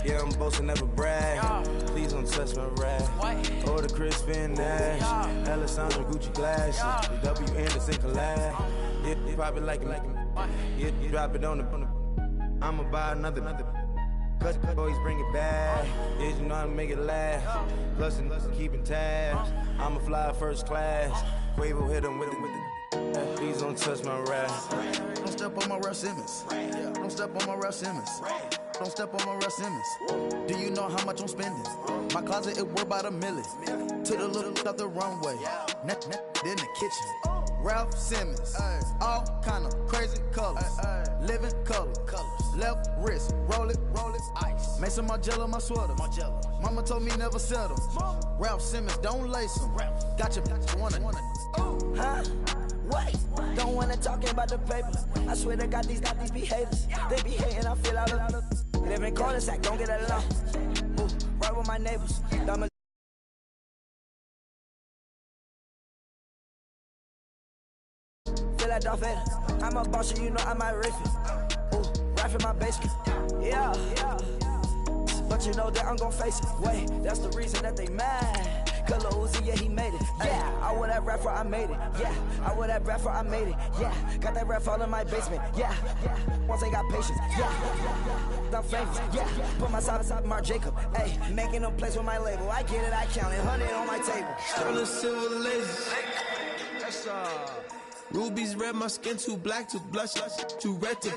Yeah, I'm boasting, never brag. Please don't touch my rag. Or the Chris Finn Nash. Alessandro Gucci glasses. The W Anderson collab. Yeah, pop it like it. Yeah, drop it on the. I'ma buy another. Cause always bring it back. Yeah, you know how to make it last. Plus and keeping tabs. I'ma fly first class. Quavo hit him with it. Please don't touch my rap. Don't step on my Ralph Simmons. Don't step on my Ralph Simmons. Don't step on my Ralph Simmons. Do you know how much I'm spending? My closet, it worth about $1 million. To the little out the runway. In the kitchen. Ralph Simmons. All kind of crazy colors. Living color. Left wrist. Roll it. Ice. Make some Margiela my sweater. Mama told me never settle. Ralph Simmons, don't lace him. Got your wanna. Huh? Wait, don't wanna talk about the paper. I swear to God, these be haters. They be hating, I feel out of. Live in cul-de-sac, don't get along. Ooh, right with my neighbors. Feel like Darth Vader. I'm a boss, you know I might riff it. Ooh, right in my basement. Yeah. But you know that I'm gon' face it. Wait, that's the reason that they mad. Color Uzi, yeah, he made it. Yeah, I would have rapper, I made it. Yeah, I would have rapper, I made it. Yeah, got that rap all in my basement. Yeah, once I got patience. Yeah, I'm famous. Yeah, put myself inside Marc Jacob. Hey, making a place with my label. I get it, I count it. 100 on my table. Sterling silver lasers. Rubies red, my skin too black to blush, too red to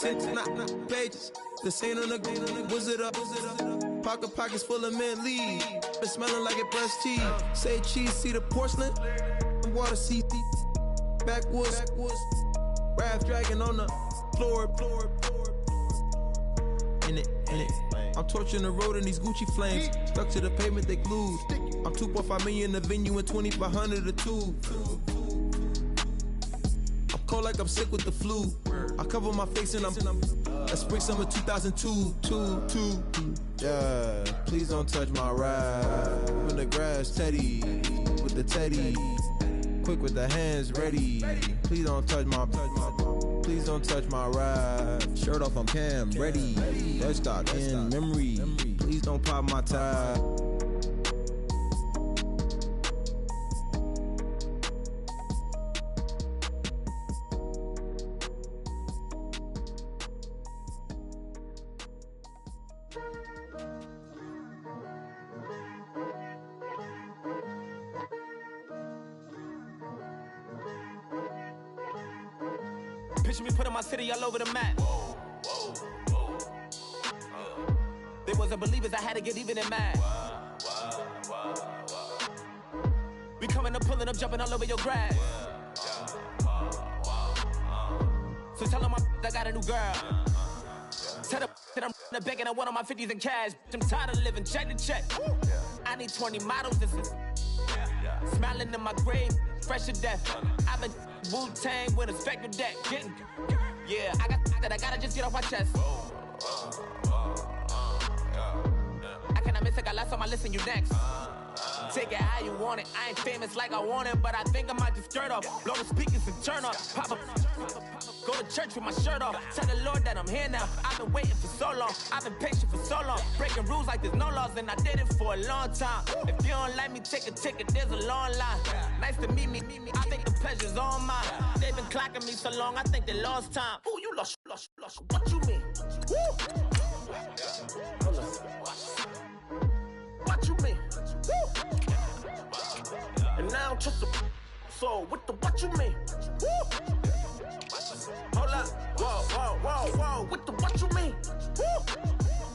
tint, not pages. The stain on the wizard up. Pockets full of mint leaves. It's smelling like it brushed teeth. Say cheese, see the porcelain. Water, see backwoods. Raft dragging on the floor. In it. I'm torching the road in these Gucci flames. Stuck to the pavement, they glued. I'm 2.5 million in the venue and 2,500 a tube. I'm cold like I'm sick with the flu. I cover my face and I'm spring summer 2002. Yeah, please don't touch my ride. In the grass, Teddy, with the Teddy. Quick with the hands ready. Please don't touch my ride. Shirt off, I'm Cam, ready. Let's stop in memory. Please don't pop my tie. Picture me putting my city all over the map. They wasn't believers, I had to get even and mad. We coming up, pulling up, jumping all over your grass. So tell them I got a new girl. Tell them that I'm in the bank and I want on my 50s in cash. I'm tired of living check to check. I need 20 models, this is smiling in my grave, fresh to death. I've been Wu-Tang with a spectral deck. Yeah, I gotta just get off my chest. I cannot miss it, got last on my list and you next. Take it how you want it. I ain't famous like I want it, but I think I might just skirt off. Blow the speakers and turn up. Pop up. Go to church with my shirt off. Tell the Lord that I'm here now. I've been waiting for so long. I've been patient for so long. Breaking rules like there's no laws, and I did it for a long time. If you don't like me, take a ticket. There's a long line. Nice to meet me. I think the pleasure's all mine. They've been clocking me so long, I think they lost time. Ooh, you lost. What you mean? Woo! What you mean? Woo! And now I'm just a so what you mean? Woo! Hold up, whoa, what you mean? Woo!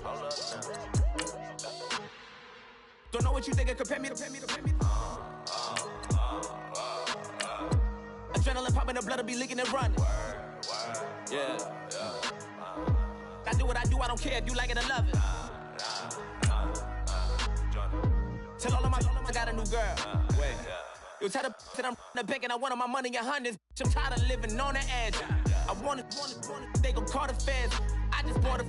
Hold up. Don't know what you think, compare me to. Adrenaline popping, the blood will be leaking and running. Yeah. I do what I do, I don't care if you like it or love it. Tell all of my I got a new girl. Wait. You tell the that I'm in the bank and I want my money in hundreds. I'm tired of living on the edge. I want it, they gon' call the feds. I just bought a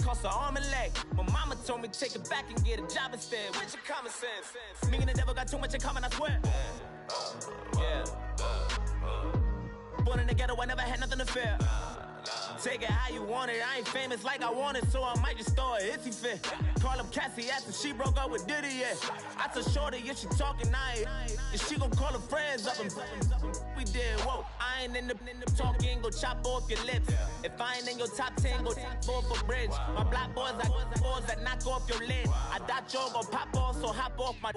cost an arm and leg. My mama told me take it back and get a job instead. Where's your common sense? Me and the devil got too much in common, I swear. Yeah. Born in the ghetto, I never had nothing to fear. Take it how you want it. I ain't famous like I want it, so I might just throw a hissy fit. Call up Cassie after she broke up with Diddy, yeah. I told Shorty if she talking, and she gon' call her friends up and we did, whoa. I ain't in the talking, go chop off your lips. If I ain't in your top 10, go top 4 for bridge. My black boys, I got boys that knock off your lid. I thought you gon' pop off, so hop off my.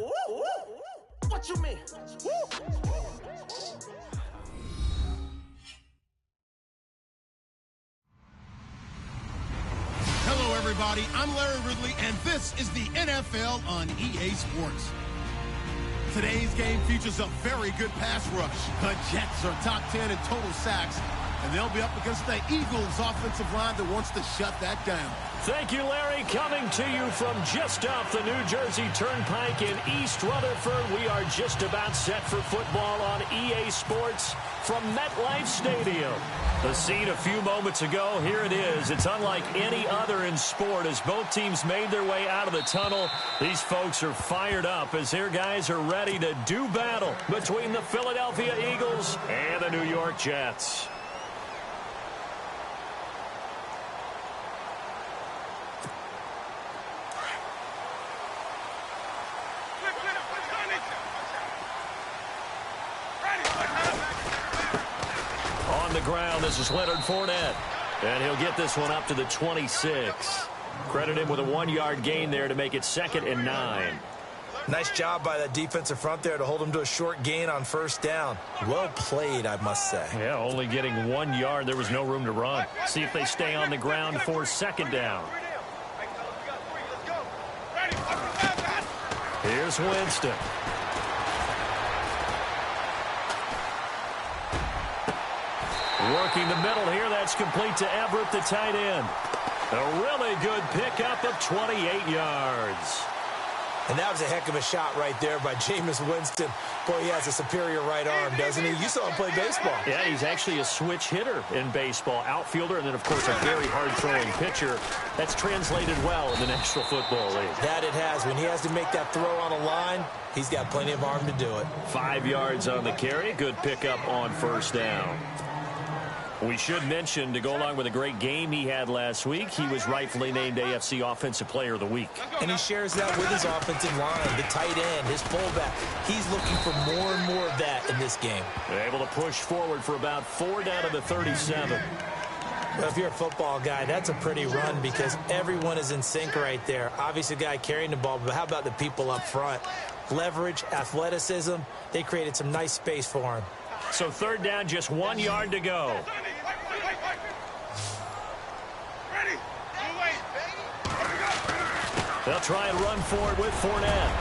What you mean? Hello, everybody. I'm Larry Ridley, and this is the NFL on EA Sports. Today's game features a very good pass rush. The Jets are top 10 in total sacks, and they'll be up against the Eagles' offensive line that wants to shut that down. Thank you, Larry. Coming to you from just off the New Jersey Turnpike in East Rutherford, we are just about set for football on EA Sports from MetLife Stadium. The scene a few moments ago, here it is. It's unlike any other in sport as both teams made their way out of the tunnel. These folks are fired up as their guys are ready to do battle between the Philadelphia Eagles and the New York Jets. On the ground, this is Leonard Fournette. And he'll get this one up to the 26. Credit him with a 1-yard gain there to make it 2nd and 9. Nice job by that defensive front there to hold him to a short gain on first down. Well played, I must say. Yeah, only getting 1 yard. There was no room to run. See if they stay on the ground for 2nd down. Here's Winston. Working the middle here. That's complete to Everett, the tight end. A really good pickup of 28 yards. And that was a heck of a shot right there by Jameis Winston. Boy, he has a superior right arm, doesn't he? You saw him play baseball. Yeah, he's actually a switch hitter in baseball. Outfielder, and then, of course, a very hard-throwing pitcher. That's translated well in the National Football League. That it has. When he has to make that throw on a line, he's got plenty of arm to do it. 5 yards on the carry. Good pickup on first down. We should mention, to go along with a great game he had last week, he was rightfully named AFC Offensive Player of the Week. And he shares that with his offensive line, the tight end, his fullback. He's looking for more and more of that in this game. They're able to push forward for about 4 down to the 37. Well, if you're a football guy, that's a pretty run because everyone is in sync right there. Obviously, the guy carrying the ball, but how about the people up front? Leverage, athleticism, they created some nice space for him. So 3rd down, just 1 yard to go. They'll try and run for it with Fournette.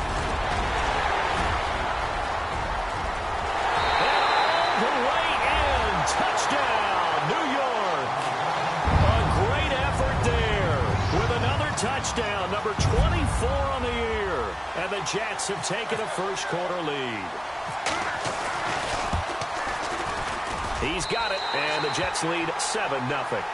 And all the way in. Touchdown, New York. A great effort there with another touchdown, number 24 on the year. And the Jets have taken a first-quarter lead. He's got it, and the Jets lead 7-0.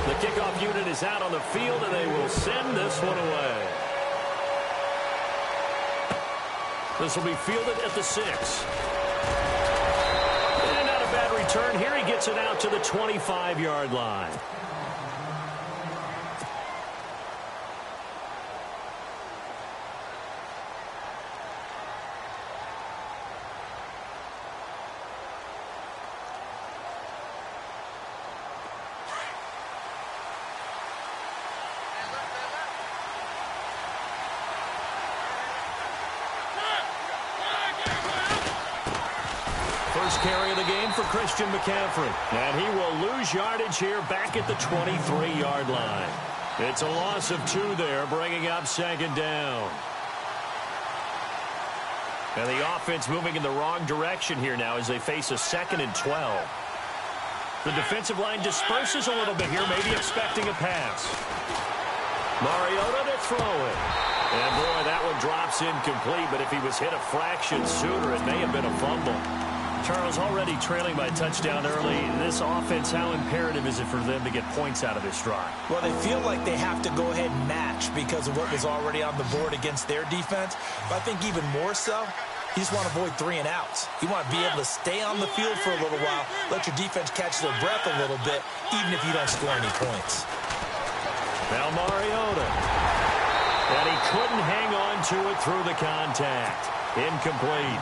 The kickoff unit is out on the field, and they will send this one away. This will be fielded at the 6. And not a bad return. Here he gets it out to the 25-yard line. First carry of the game for Christian McCaffrey. And he will lose yardage here back at the 23-yard line. It's a loss of 2 there, bringing up 2nd down. And the offense moving in the wrong direction here now as they face a 2nd and 12. The defensive line disperses a little bit here, maybe expecting a pass. Mariota to throw it. And, boy, that one drops incomplete, but if he was hit a fraction sooner, it may have been a fumble. Charles, already trailing by a touchdown early. This offense, how imperative is it for them to get points out of this drive? Well, they feel like they have to go ahead and match because of what was already on the board against their defense. But I think even more so, you just want to avoid 3 and outs. You want to be able to stay on the field for a little while, let your defense catch their breath a little bit, even if you don't score any points. Now Mariota. And he couldn't hang on to it through the contact. Incomplete.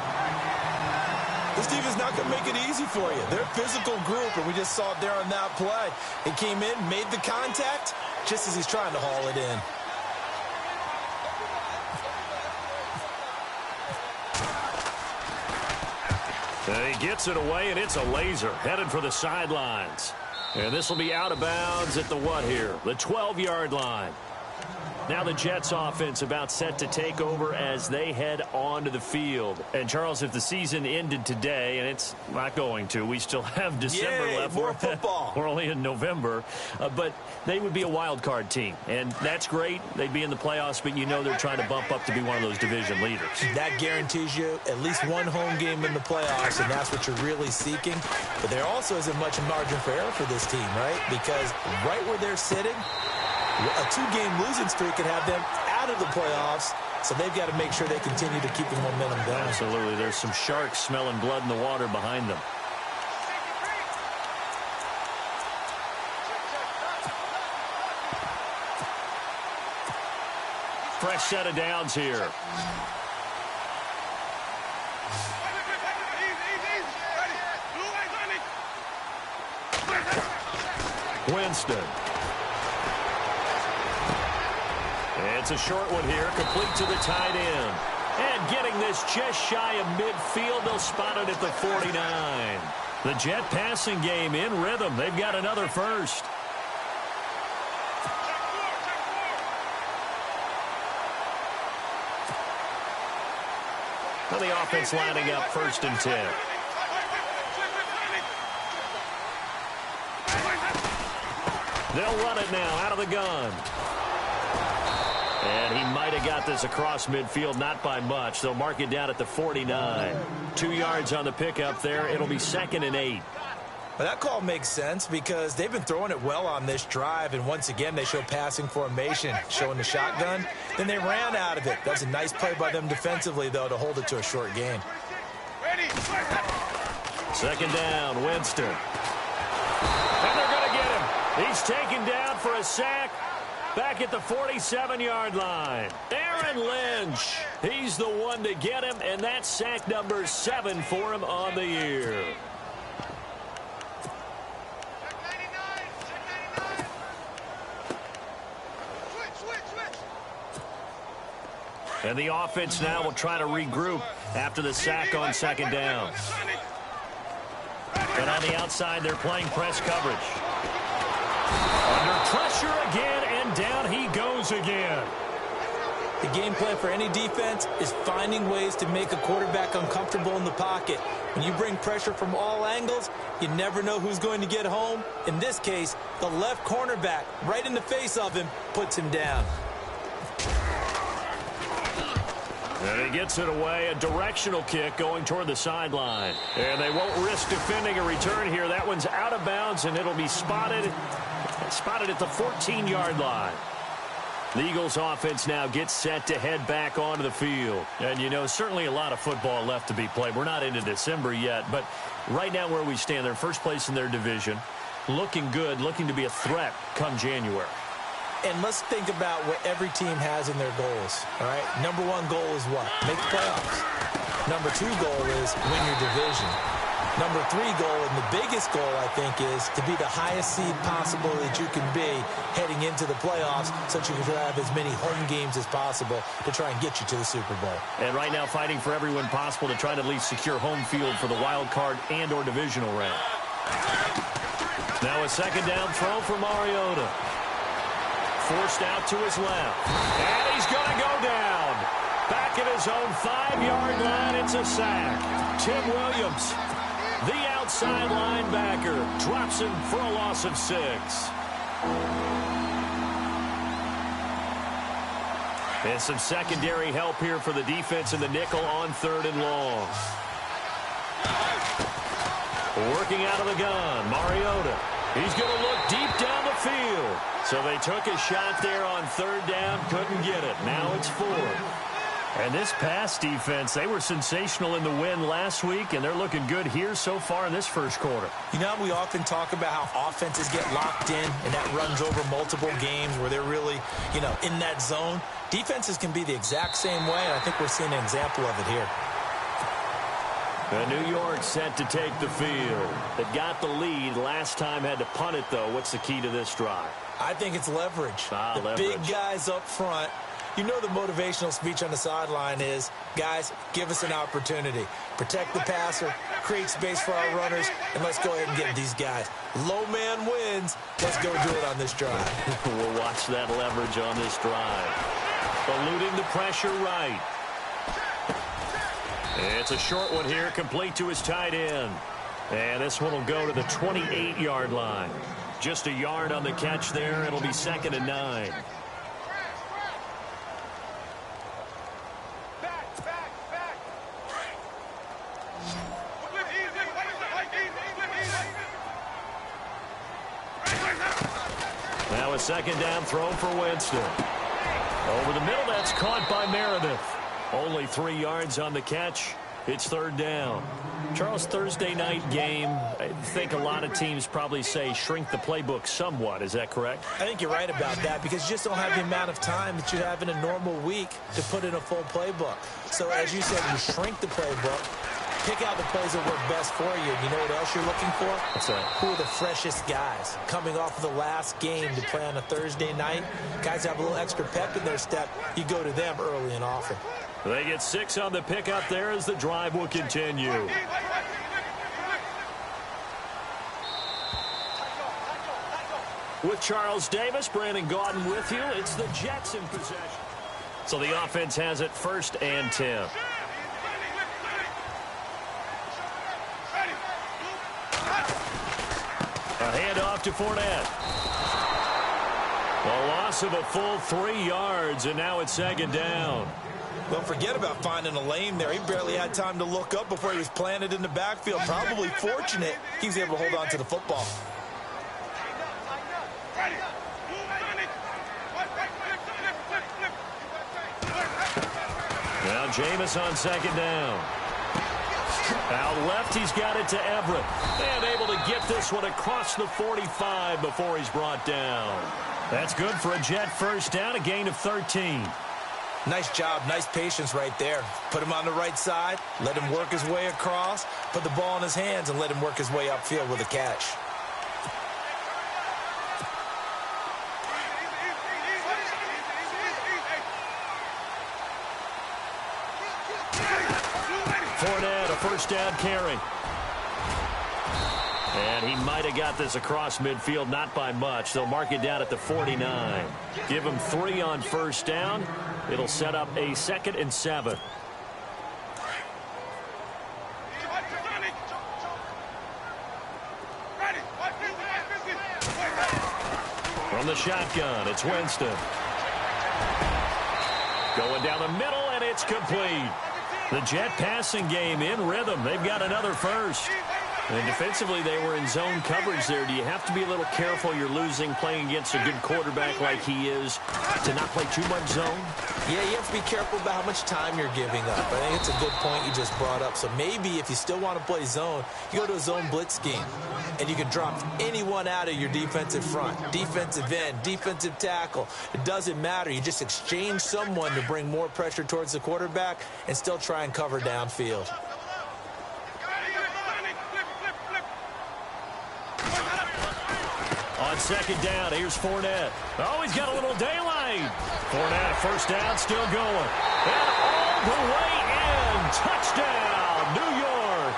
This defense is not going to make it easy for you. They're a physical group, and we just saw it there on that play. It came in, made the contact, just as he's trying to haul it in. And he gets it away, and it's a laser headed for the sidelines. And this will be out of bounds at the what here? The 12-yard line. Now the Jets offense about set to take over as they head onto the field. And, Charles, if the season ended today, and it's not going to, we still have December left. More football. We're only in November. But they would be a wild card team. And that's great. They'd be in the playoffs, but you know they're trying to bump up to be one of those division leaders. That guarantees you at least one home game in the playoffs, and that's what you're really seeking. But there also isn't much margin for error for this team, right? Because right where they're sitting, a 2-game losing streak could have them out of the playoffs, so they've got to make sure they continue to keep the momentum going. Absolutely. There's some sharks smelling blood in the water behind them. Fresh set of downs here. Winston. It's a short one here, complete to the tight end. And getting this just shy of midfield, they'll spot it at the 49. The Jet passing game in rhythm. They've got another first. Now the offense lining up 1st and 10. They'll run it now out of the gun. And he might have got this across midfield, not by much. They'll mark it down at the 49. 2 yards on the pickup there. It'll be 2nd and 8. Well, that call makes sense because they've been throwing it well on this drive, and once again they show passing formation, showing the shotgun. Then they ran out of it. That's a nice play by them defensively, though, to hold it to a short gain. 2nd down, Winston. And they're going to get him. He's taken down for a sack. Back at the 47-yard line. Aaron Lynch. He's the one to get him, and that's sack number 7 for him on the year. And the offense now will try to regroup after the sack on 2nd down. And on the outside, they're playing press coverage. Under pressure again, and down he goes again. The game plan for any defense is finding ways to make a quarterback uncomfortable in the pocket. When you bring pressure from all angles, you never know who's going to get home. In this case, the left cornerback, right in the face of him, puts him down. And he gets it away, a directional kick going toward the sideline. And they won't risk defending a return here. That one's out of bounds, and it'll be spotted at the 14-yard line. The Eagles offense now gets set to head back onto the field. And, you know, certainly a lot of football left to be played. We're not into December yet, but right now where we stand, they're first place in their division. Looking good, looking to be a threat come January. And let's think about what every team has in their goals, all right? Number 1 goal is what? Make the playoffs. Number 2 goal is win your division. Number 3 goal, and the biggest goal, I think, is to be the highest seed possible that you can be heading into the playoffs so that you can have as many home games as possible to try and get you to the Super Bowl. And right now fighting for every win possible to try to at least secure home field for the wild card and or divisional round. Now a 2nd down throw for Mariota. Forced out to his left. And he's going to go down. Back at his own 5-yard line, it's a sack. Tim Williams, the outside linebacker, drops him for a loss of 6. And some secondary help here for the defense in the nickel on 3rd and long. Working out of the gun, Mariota. He's going to look deep down the field. So they took a shot there on third down, couldn't get it. Now it's 4. And this pass defense, they were sensational in the win last week, and they're looking good here so far in this first quarter. You know, we often talk about how offenses get locked in, and that runs over multiple games where they're really, in that zone. Defenses can be the exact same way, and I think we're seeing an example of it here. And New York set to take the field. They got the lead. Last time had to punt it, though. What's the key to this drive? I think it's leverage. Big guys up front. You know the motivational speech on the sideline is, guys, give us an opportunity. Protect the passer, create space for our runners, and let's go ahead and get these guys. Low man wins. Let's go do it on this drive. We'll watch that leverage on this drive. Eluding the pressure right. It's a short one here, complete to his tight end. And this one will go to the 28-yard line. Just a yard on the catch there. It'll be 2nd and 9. Now a 2nd down throw for Winston. Over the middle, that's caught by Meredith. Only 3 yards on the catch. It's 3rd down. Charles, Thursday night game, I think a lot of teams probably say shrink the playbook somewhat. Is that correct? I think you're right about that because you just don't have the amount of time that you have in a normal week to put in a full playbook. So as you said, you shrink the playbook, pick out the plays that work best for you. You know what else you're looking for? What's that? Who are the freshest guys coming off of the last game to play on a Thursday night? Guys have a little extra pep in their step. You go to them early and often. They get 6 on the pickup there as the drive will continue. With Charles Davis, Brandon Gaudin with you. It's the Jets in possession. So the offense has it 1st and 10. A handoff to Fournette. A loss of a full 3 yards, and now it's 2nd down. Well, forget about finding a lane there. He barely had time to look up before he was planted in the backfield. Probably fortunate he was able to hold on to the football. Now Jameis on 2nd down. Out left, he's got it to Everett. And able to get this one across the 45 before he's brought down. That's good for a Jet 1st down, a gain of 13. Nice job, nice patience right there. Put him on the right side, let him work his way across, put the ball in his hands, and let him work his way upfield with a catch. Fournette, a 1st down carry. And he might have got this across midfield, not by much. They'll mark it down at the 49. Give him 3 on 1st down. It'll set up a 2nd and 7. From the shotgun, it's Winston. Going down the middle, and it's complete. The Jet passing game in rhythm. They've got another 1st. And defensively, they were in zone coverage there. Do you have to be a little careful you're losing playing against a good quarterback like he is to not play too much zone? Yeah, you have to be careful about how much time you're giving up. I think it's a good point you just brought up. So maybe if you still want to play zone, you go to a zone blitz scheme. And you can drop anyone out of your defensive front. Defensive end, defensive tackle. It doesn't matter. You just exchange someone to bring more pressure towards the quarterback and still try and cover downfield. On 2nd down, here's Fournette. Oh, he's got a little daylight. Fournette, 1st down, still going. And all the way in. Touchdown, New York.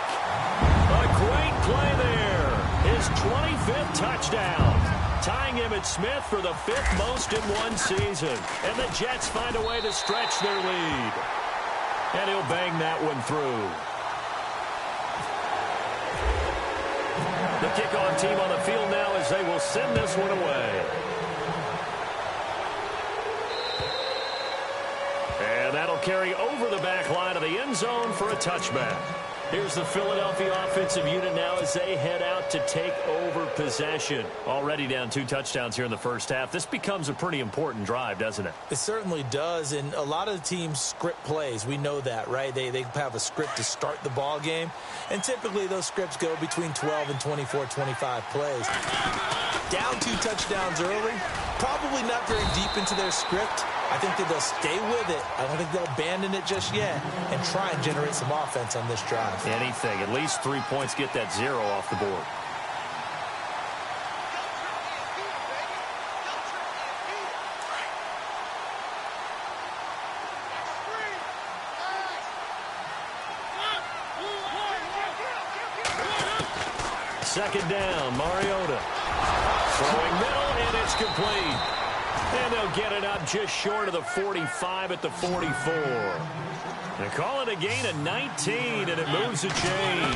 A great play there. His 25th touchdown. Tying Emmitt Smith for the 5th most in one season. And the Jets find a way to stretch their lead. And he'll bang that one through. The kickoff team on the field now as they will send this one away. And that'll carry over the back line of the end zone for a touchback. Here's the Philadelphia offensive unit now as they head out to take over possession. Already down 2 touchdowns here in the first half. This becomes a pretty important drive, doesn't it? It certainly does, and a lot of the teams script plays. We know that, right? They have a script to start the ball game, and typically those scripts go between 12 and 24, 25 plays. Down 2 touchdowns early, probably not very deep into their script. I think that they'll stay with it. I don't think they'll abandon it just yet and try and generate some offense on this drive. Anything. At least 3 points, get that 0 off the board. Second down, Mariota. Throwing middle, and it's complete. And they'll get it up just short of the 45 at the 44. They call it a gain of 19, and it moves the chains.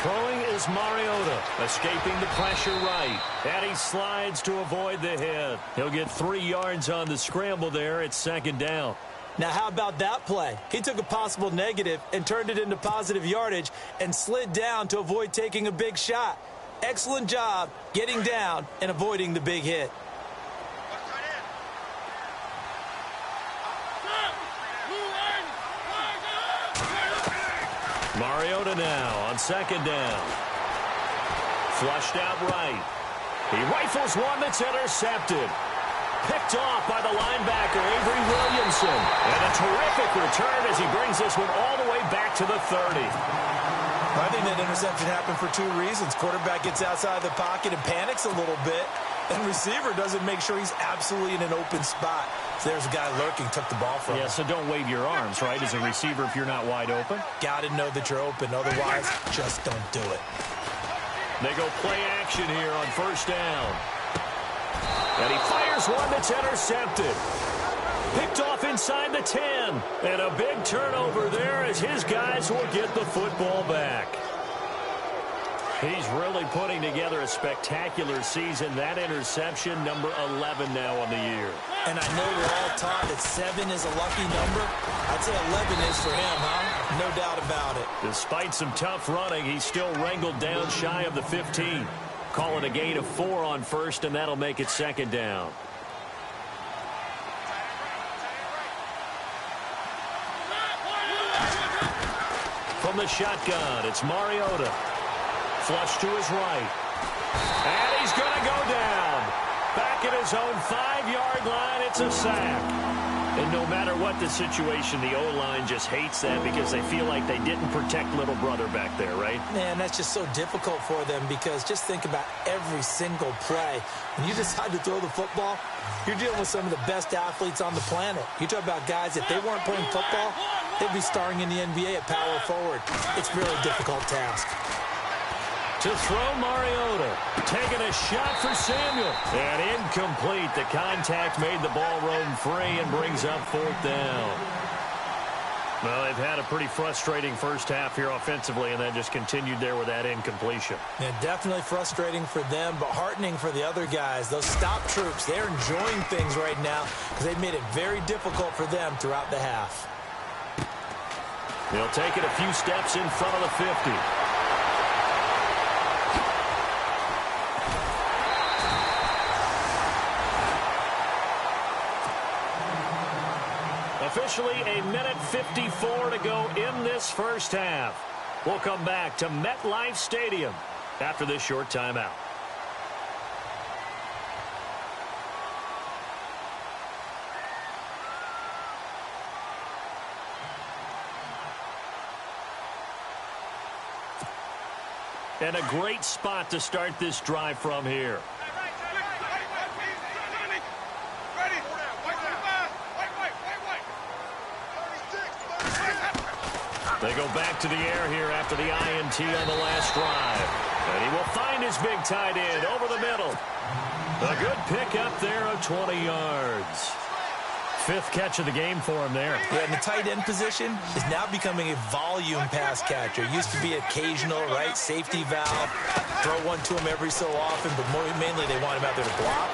Throwing is Mariota, escaping the pressure right. And he slides to avoid the hit. He'll get 3 yards on the scramble there. It's second down. Now, how about that play? He took a possible negative and turned it into positive yardage and slid down to avoid taking a big shot. Excellent job getting down and avoiding the big hit. Mariota now on second down. Flushed out right. He rifles one that's intercepted. Picked off by the linebacker, Avery Williamson. And a terrific return as he brings this one all the way back to the 30. I think that interception happened for 2 reasons. Quarterback gets outside the pocket and panics a little bit. And receiver doesn't make sure he's absolutely in an open spot. So there's a guy lurking, took the ball from him. Yeah, so don't wave your arms, right, as a receiver if you're not wide open. Got to know that you're open. Otherwise, just don't do it. They go play action here on first down. And he fires one that's intercepted. Picked off inside the 10. And a big turnover there as his guys will get the football back. He's really putting together a spectacular season. That interception, number 11 now on the year. And I know we're all taught that 7 is a lucky number. I'd say 11 is for him, huh? No doubt about it. Despite some tough running, he's still wrangled down shy of the 15. Call it a gain of 4 on first, and that'll make it second down. From the shotgun, it's Mariota. Flush to his right. And he's going to go down. Back at his own 5-yard line, it's a sack. And no matter what the situation, the O-line just hates that because they feel like they didn't protect little brother back there, right? Man, that's just so difficult for them because just think about every single play. When you decide to throw the football, you're dealing with some of the best athletes on the planet. You talk about guys, if they weren't playing football, they'd be starring in the NBA at power forward. It's a really difficult task. To throw Mariota, taking a shot for Samuel, and incomplete. The contact made the ball roam free and brings up 4th down. Well, they've had a pretty frustrating first half here offensively, and then just continued there with that incompletion. Yeah, definitely frustrating for them, but heartening for the other guys. Those stop troops, they're enjoying things right now because they've made it very difficult for them throughout the half. They'll take it a few steps in front of the 50. Officially a minute 54 to go in this first half. We'll come back to MetLife Stadium after this short timeout. And a great spot to start this drive from here. They go back to the air here after the INT on the last drive. And he will find his big tight end over the middle. A good pickup there of 20 yards. 5th catch of the game for him there. Yeah, and the tight end position is now becoming a volume pass catcher. Used to be occasional, right, safety valve. Throw one to him every so often, but mainly they want him out there to block.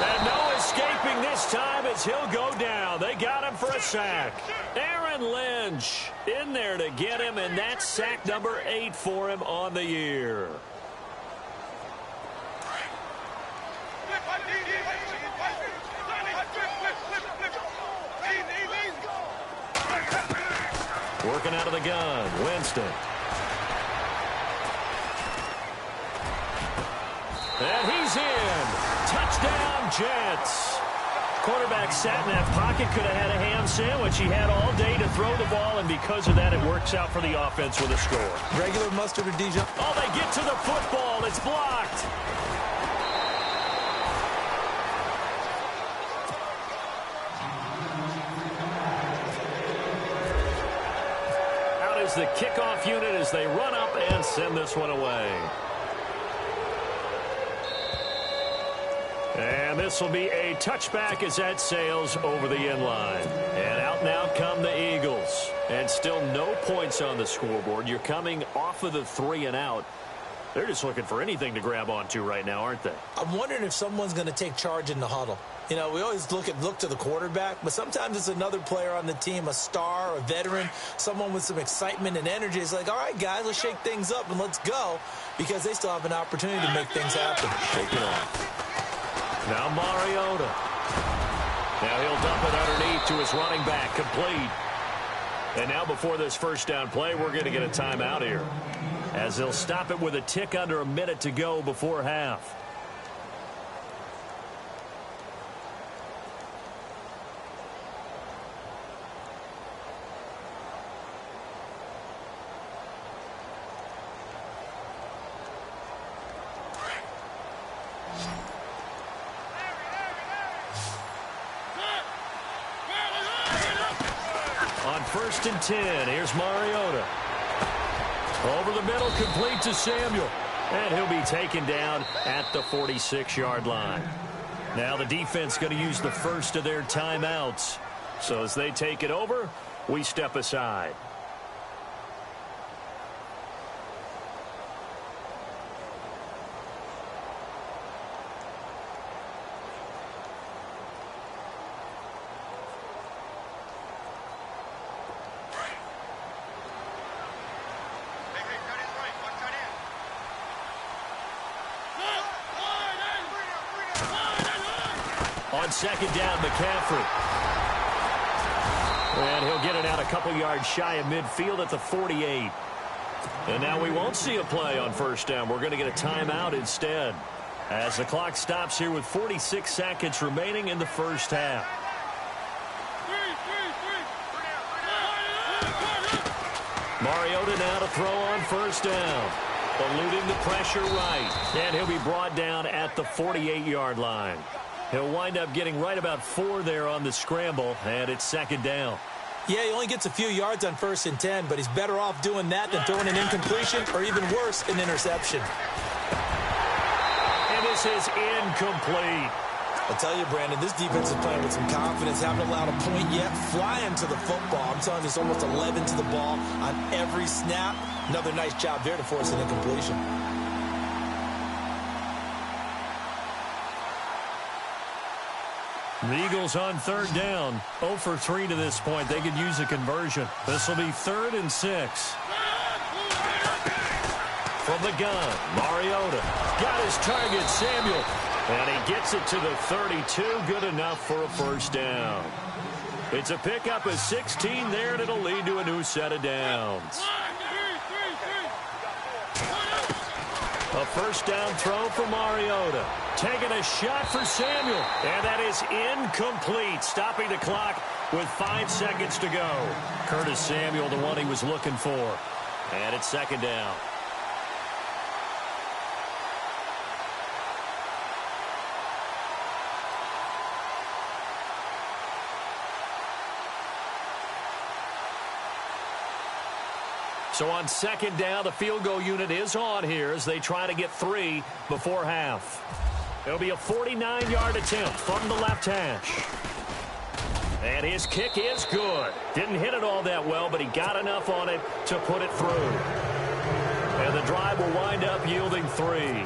And no escaping this time as he'll go down. They got him for a sack. Aaron And Lynch in there to get him, and that's sack number 8 for him on the year. Working out of the gun, Winston. And he's in. Touchdown, Jets. Quarterback sat in that pocket, could have had a ham sandwich. He had all day to throw the ball, and because of that, it works out for the offense with a score. Regular mustard or Dijon? Oh, they get to the football. It's blocked. Out is the kickoff unit as they run up and send this one away. And this will be a touchback as that sails over the end line. And out and out come the Eagles. And still no points on the scoreboard. You're coming off of the 3 and out. They're just looking for anything to grab onto right now, aren't they? I'm wondering if someone's going to take charge in the huddle. You know, we always look to the quarterback, but sometimes it's another player on the team, a star, a veteran, someone with some excitement and energy. It's like, all right, guys, let's shake things up and let's go, because they still have an opportunity to make things happen. Shake it off. Now Mariota. Now he'll dump it underneath to his running back, complete. And now before this first down play, we're going to get a timeout here, as they'll stop it with a tick under a minute to go before half. On 1st and 10, here's Mariota. Over the middle, complete to Samuel. And he'll be taken down at the 46-yard line. Now the defense going to use the first of their timeouts. So as they take it over, we step aside. On 2nd down, McCaffrey. And he'll get it out a couple yards shy of midfield at the 48. And now we won't see a play on 1st down. We're going to get a timeout instead, as the clock stops here with 46 seconds remaining in the first half. Mariota now to throw on 1st down. Eluding the pressure right. And he'll be brought down at the 48-yard line. He'll wind up getting right about 4 there on the scramble, and it's 2nd down. Yeah, he only gets a few yards on 1st and 10, but he's better off doing that than throwing an incompletion, or even worse, an interception. And this is incomplete. I'll tell you, Brandon, this defense is playing with some confidence, haven't allowed a point yet, flying to the football. I'm telling you, it's almost 11 to the ball on every snap. Another nice job there to force an incompletion. The Eagles on 3rd down. 0 for 3 to this point. They could use a conversion. This will be 3rd and 6. From the gun, Mariota. Got his target, Samuel. And he gets it to the 32. Good enough for a 1st down. It's a pickup of 16 there, and it'll lead to a new set of downs. A 1st down throw for Mariota. Taking a shot for Samuel. And that is incomplete. Stopping the clock with 5 seconds to go. Curtis Samuel, the one he was looking for. And it's 2nd down. So on 2nd down, the field goal unit is on here as they try to get 3 before half. It'll be a 49-yard attempt from the left hash. And his kick is good. Didn't hit it all that well, but he got enough on it to put it through. And the drive will wind up yielding 3.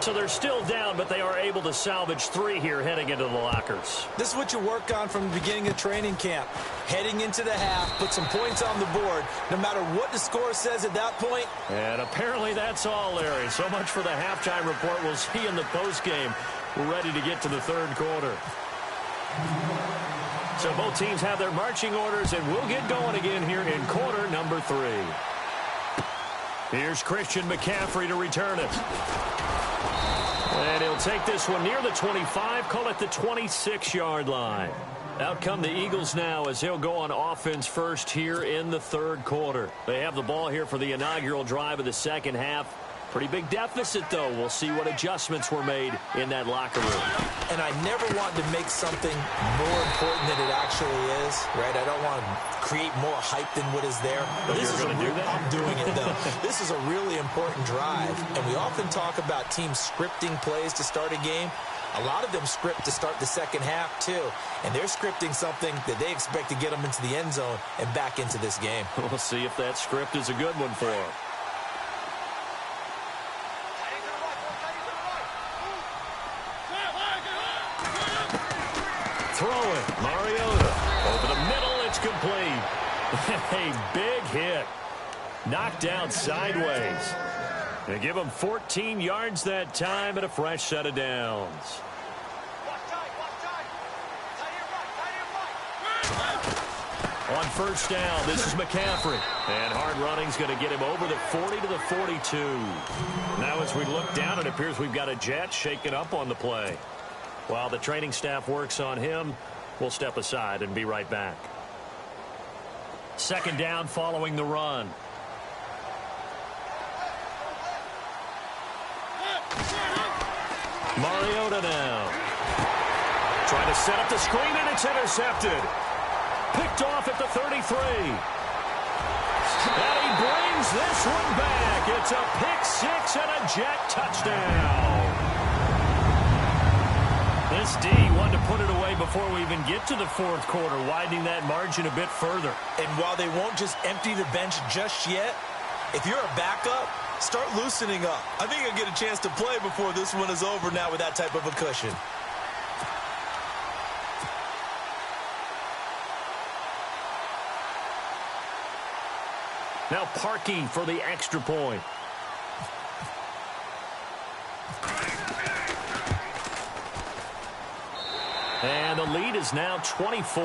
So they're still down, but they are able to salvage 3 here heading into the lockers. This is what you work on from the beginning of training camp. Heading into the half, put some points on the board. No matter what the score says at that point. And apparently that's all, Larry. So much for the halftime report. We'll see in the postgame. We're ready to get to the third quarter. So both teams have their marching orders, and we'll get going again here in quarter number 3. Here's Christian McCaffrey to return it. And he'll take this one near the 25, call it the 26-yard line. Out come the Eagles now as he'll go on offense first here in the third quarter. They have the ball here for the inaugural drive of the second half. Pretty big deficit, though. We'll see what adjustments were made in that locker room. And I never want to make something more important than it actually is, right? I don't want to create more hype than what is there. But this is going to do that? I'm doing it, though. This is a really important drive. And we often talk about teams scripting plays to start a game. A lot of them script to start the second half, too. And they're scripting something that they expect to get them into the end zone and back into this game. We'll see if that script is a good one for them. Throwing, Mariota. Over the middle, it's complete. A big hit. Knocked down sideways. They give him 14 yards that time and a fresh set of downs. On first down, this is McCaffrey. And hard running's going to get him over the 40 to the 42. Now as we look down, it appears we've got a Jet shaken up on the play. While the training staff works on him, we'll step aside and be right back. Second down following the run. Mariota now. Trying to set up the screen, and it's intercepted. Picked off at the 33. And he brings this one back. It's a pick six and a Jet touchdown. This D wanted to put it away before we even get to the fourth quarter, widening that margin a bit further. And while they won't just empty the bench just yet, if you're a backup, start loosening up. I think you'll get a chance to play before this one is over now with that type of a cushion. Now Parkey for the extra point. And the lead is now 24.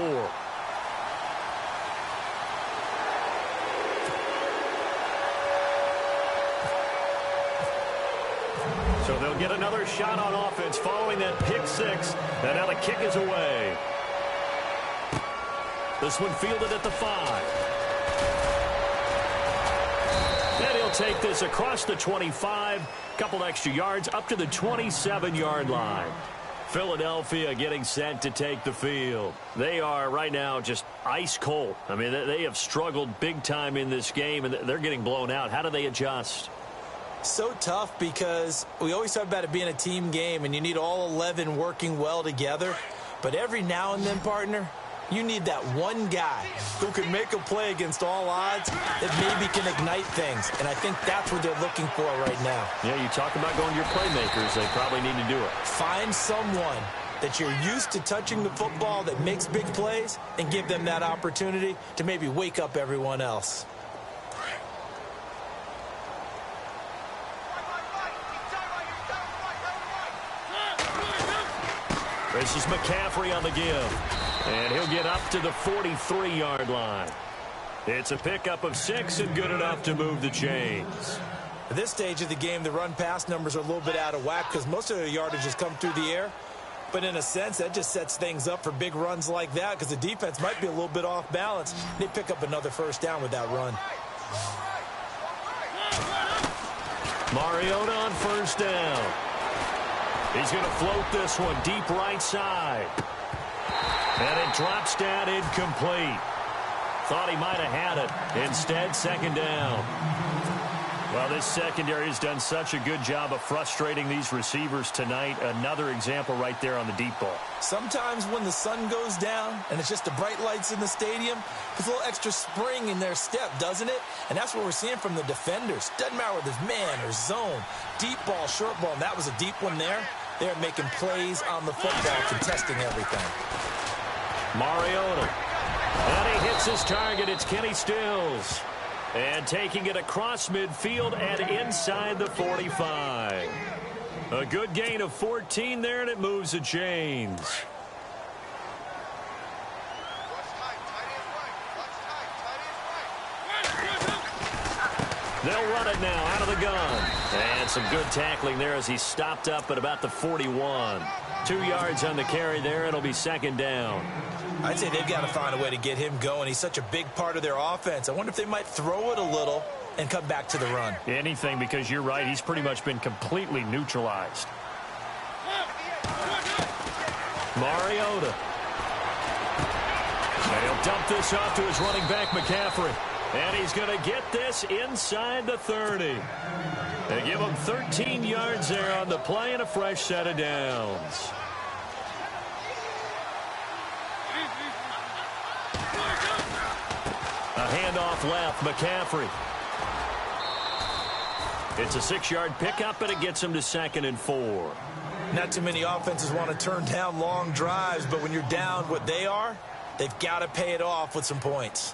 So they'll get another shot on offense following that pick six. And now the kick is away. This one fielded at the 5. And he'll take this across the 25. Couple extra yards up to the 27-yard line. Philadelphia getting set to take the field. They are right now just ice cold. I mean, they have struggled big time in this game, and they're getting blown out. How do they adjust? So tough because we always talk about it being a team game, and you need all 11 working well together. But every now and then, partner, you need that one guy who can make a play against all odds that maybe can ignite things. And I think that's what they're looking for right now. Yeah, you talk about going to your playmakers. They probably need to do it. Find someone that you're used to touching the football that makes big plays and give them that opportunity to maybe wake up everyone else. This is McCaffrey on the give. And he'll get up to the 43-yard line. It's a pickup of 6 and good enough to move the chains. At this stage of the game, the run-pass numbers are a little bit out of whack because most of the yardage has come through the air. But in a sense, that just sets things up for big runs like that because the defense might be a little bit off balance. They pick up another first down with that run. Mariota on first down. He's going to float this one deep right side. And it drops down incomplete. Thought he might have had it. Instead, second down. Well, this secondary has done such a good job of frustrating these receivers tonight. Another example right there on the deep ball. Sometimes when the sun goes down and it's just the bright lights in the stadium, there's a little extra spring in their step, doesn't it? And that's what we're seeing from the defenders. Doesn't matter whether it's man or zone, deep ball, short ball, and that was a deep one there. They're making plays on the football, contesting everything. Mariota. And he hits his target. It's Kenny Stills. And taking it across midfield and inside the 45. A good gain of 14 there, and it moves the chains. They'll run it now out of the gun. And some good tackling there as he stopped up at about the 41. 2 yards on the carry there. It'll be second down. I'd say they've got to find a way to get him going. He's such a big part of their offense. I wonder if they might throw it a little and come back to the run. Anything, because you're right. He's pretty much been completely neutralized. Mariota. And he'll dump this off to his running back, McCaffrey. And he's going to get this inside the 30. They give him 13 yards there on the play and a fresh set of downs. A handoff left, McCaffrey. It's a 6-yard pickup, and it gets him to 2nd and 4. Not too many offenses want to turn down long drives, but when you're down what they are, they've got to pay it off with some points.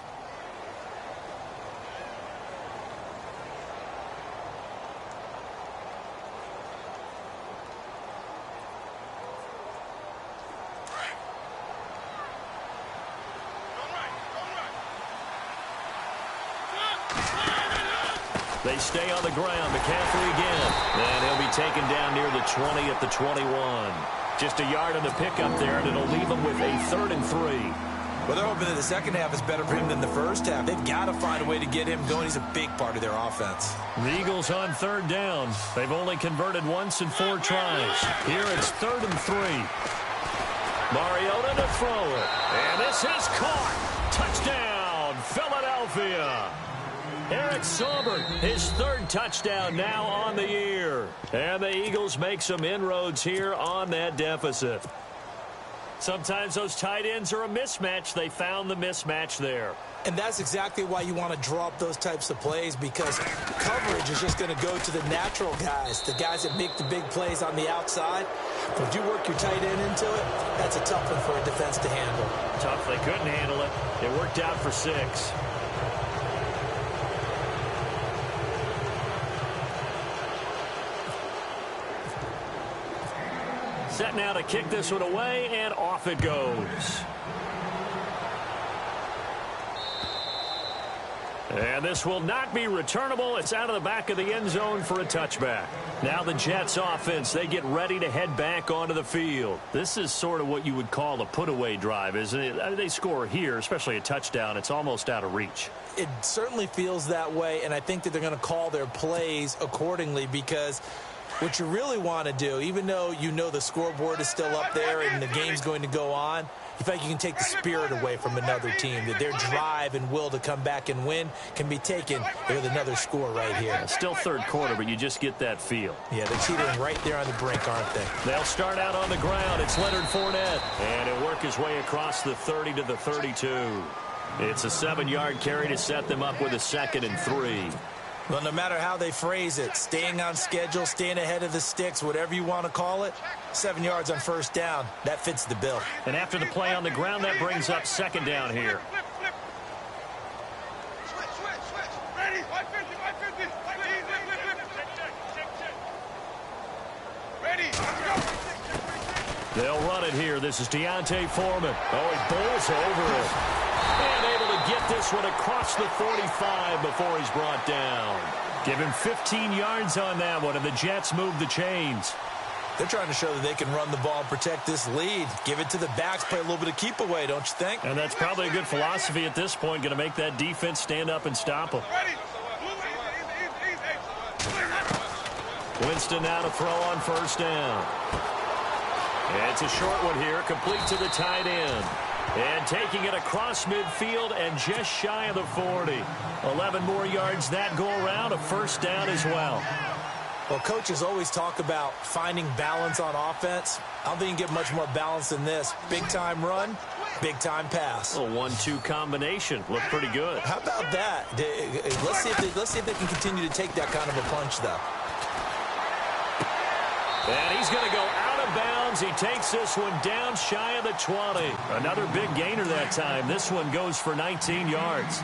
They stay on the ground. McCaffrey again. And he'll be taken down near the 20 at the 21. Just a yard on the pickup there, and it'll leave him with a 3rd and 3. Well, they're hoping that the second half is better for him than the first half. They've got to find a way to get him going. He's a big part of their offense. The Eagles on 3rd down. They've only converted once in 4 tries. Here it's 3rd and 3. Mariota to throw it. And this is caught. Touchdown, Philadelphia. Eric Saubert, his 3rd touchdown now on the year. And the Eagles make some inroads here on that deficit. Sometimes those tight ends are a mismatch. They found the mismatch there. And that's exactly why you want to draw up those types of plays, because coverage is just going to go to the natural guys, the guys that make the big plays on the outside. If you work your tight end into it, that's a tough one for a defense to handle. Tough. They couldn't handle it. It worked out for 6. Set now to kick this one away, and off it goes. And this will not be returnable. It's out of the back of the end zone for a touchback. Now the Jets offense, they get ready to head back onto the field. This is sort of what you would call a put-away drive, isn't it? They score here, especially a touchdown. It's almost out of reach. It certainly feels that way, and I think that they're going to call their plays accordingly, because what you really want to do, even though you know the scoreboard is still up there and the game's going to go on, you feel like you can take the spirit away from another team, that their drive and will to come back and win can be taken with another score right here. Still 3rd quarter, but you just get that feel. Yeah, they're teetering right there on the brink, aren't they? They'll start out on the ground. It's Leonard Fournette. And he'll work his way across the 30 to the 32. It's a 7-yard carry to set them up with a 2nd and 3. Well, no matter how they phrase it, staying on schedule, staying ahead of the sticks, whatever you want to call it, 7 yards on 1st down, that fits the bill. And after the play on the ground, that brings up 2nd down here. They'll run it here. This is Deontay Foreman. Oh, he bowls over it. And able to get this one across the 45 before he's brought down. Give him 15 yards on that one, and the Jets move the chains. They're trying to show that they can run the ball and protect this lead. Give it to the backs, play a little bit of keep away, don't you think? And that's probably a good philosophy at this point, going to make that defense stand up and stop them. Winston now to throw on 1st down. And it's a short one here, complete to the tight end. And taking it across midfield and just shy of the 40. 11 more yards that go around, a first down as well. Well, coaches always talk about finding balance on offense. I don't think you can get much more balance than this. Big-time run, big-time pass. A 1-2 combination. Looked pretty good. How about that? Let's see if they can continue to take that kind of a punch, though. And he's going to go out of bounds. He takes this one down shy of the 20. Another big gainer that time. This one goes for 19 yards.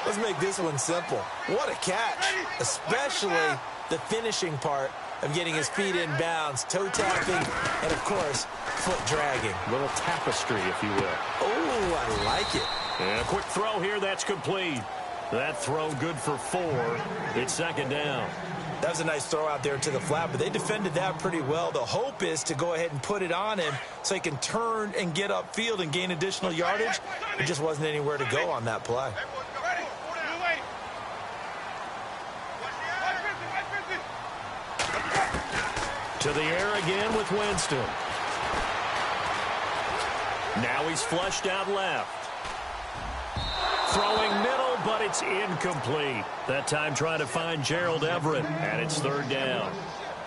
Let's make this one simple. What a catch, especially the finishing part of getting his feet in bounds, toe tapping, and, of course, foot dragging. A little tapestry, if you will. Oh, I like it. And a quick throw here. That's complete. That throw good for 4. It's second down. That was a nice throw out there to the flat, but they defended that pretty well. The hope is to go ahead and put it on him so he can turn and get upfield and gain additional yardage. There just wasn't anywhere to go on that play. To the air again with Winston. Now he's flushed out left. Throwing middle, but it's incomplete. That time trying to find Gerald Everett, and it's third down.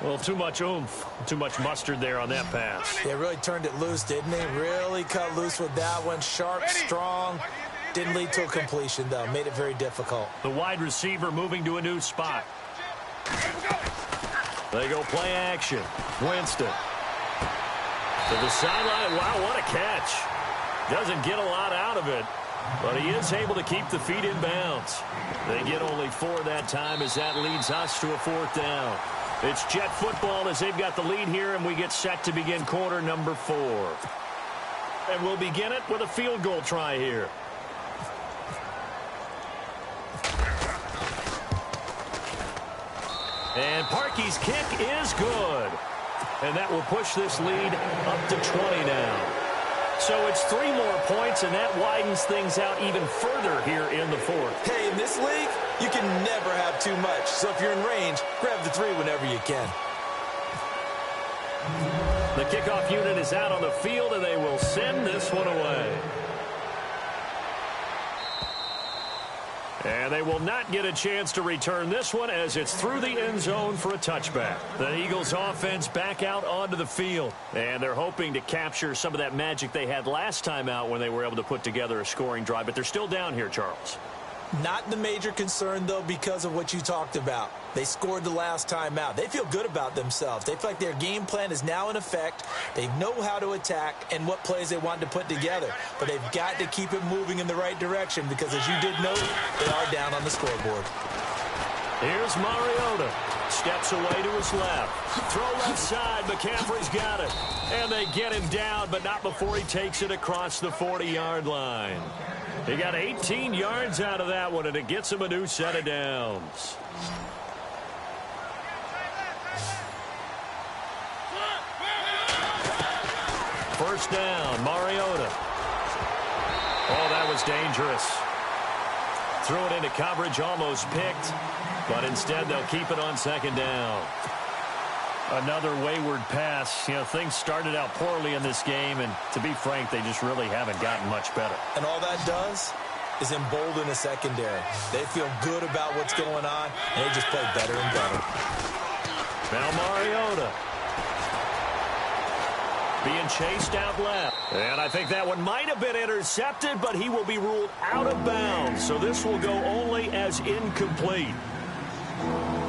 Well, too much oomph, too much mustard there on that pass. Yeah, really turned it loose, didn't he? Really cut loose with that one. Sharp, strong. Didn't lead to a completion, though. Made it very difficult. The wide receiver moving to a new spot. They go play action. Winston. To the sideline. Wow, what a catch. Doesn't get a lot out of it, but he is able to keep the feet in bounds. They get only 4 that time as that leads us to a fourth down. It's Jet football as they've got the lead here, and we get set to begin quarter number 4. And we'll begin it with a field goal try here. And Parkey's kick is good. And that will push this lead up to 20 now. So it's 3 more points, and that widens things out even further here in the fourth. Hey, in this league, you can never have too much. So if you're in range, grab the 3 whenever you can. The kickoff unit is out on the field, and they will send this one away. And they will not get a chance to return this one as it's through the end zone for a touchback. The Eagles offense back out onto the field. And they're hoping to capture some of that magic they had last time out when they were able to put together a scoring drive. But they're still down here, Charles. Not the major concern, though, because of what you talked about. They scored the last time out. They feel good about themselves. They feel like their game plan is now in effect. They know how to attack and what plays they want to put together. But they've got to keep it moving in the right direction because, as you did note, they are down on the scoreboard. Here's Mariota. Steps away to his left. Throw left side. McCaffrey's got it. And they get him down, but not before he takes it across the 40-yard line. He got 18 yards out of that one, and it gets him a new set of downs. First down, Mariota. Oh, that was dangerous. Threw it into coverage, almost picked, but instead they'll keep it on second down. Another wayward pass. You know, things started out poorly in this game, and to be frank, they just really haven't gotten much better. And all that does is embolden a secondary. They feel good about what's going on, and they just play better and better. Now Mariota. Being chased out left. And I think that one might have been intercepted, but he will be ruled out of bounds. So this will go only as incomplete.